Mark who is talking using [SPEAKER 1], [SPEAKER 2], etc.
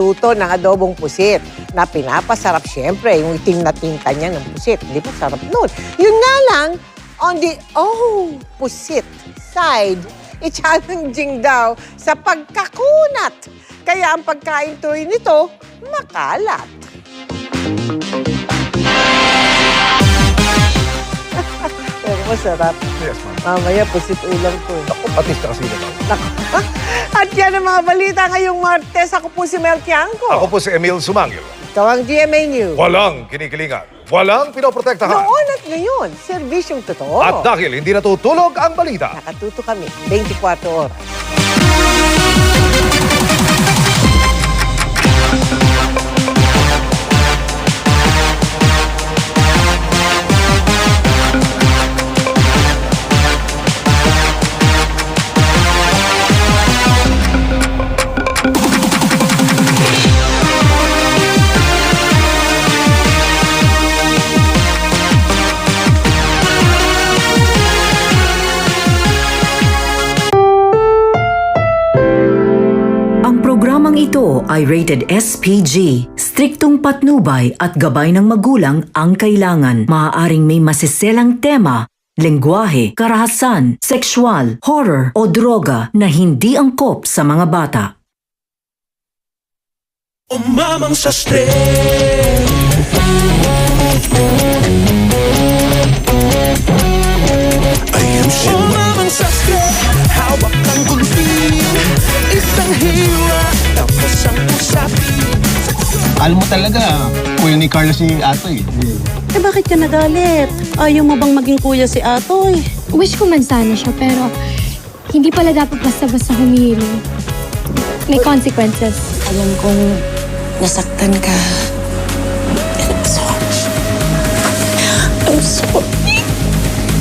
[SPEAKER 1] Luto ng adobong pusit na pinapasarap siyempre yung itim na tinta niya ng pusit. Di ba sarap nun? Yun nga lang, on the pusit side, i-challenging daw sa pagkakunat. Kaya ang pagkain tuloy nito, makalat. Pero masarap.
[SPEAKER 2] Yes, ma'am.
[SPEAKER 1] Mamaya pusit ulam ko.
[SPEAKER 2] Ako, patis na kasi naman.
[SPEAKER 1] At yan ang mga balita ngayong Martes. Ako po si Mel Tiangco.
[SPEAKER 2] Ako po si Emil Sumangil.
[SPEAKER 1] Ikaw ang GMA News.
[SPEAKER 2] Walang kinikilingan. Walang pinoprotektahan.
[SPEAKER 1] Noon at ngayon, serbisyong totoo.
[SPEAKER 2] At dahil hindi natutulog ang balita,
[SPEAKER 1] Nakatuto kami 24 oras.
[SPEAKER 3] Programang ito ay rated SPG. Striktong patnubay at gabay ng magulang ang kailangan. Maaaring may masiselang tema, lengguwahe, karahasan, sexual, horror o droga na hindi angkop sa mga bata.
[SPEAKER 4] Umamang sa stress. Ayusin mo. Umamang sa stress. Hawak ang gulpin. Isang hira. Tapos ang usapin.
[SPEAKER 5] Alam mo talaga, kuya ni Carlos si Atoy.
[SPEAKER 6] Eh bakit ka nagalit? Ayaw mo bang maging kuya si Atoy?
[SPEAKER 7] Wish ko man sana siya, pero hindi pala dapat basta-basta humili. May consequences.
[SPEAKER 8] Alam kong nasaktan ka.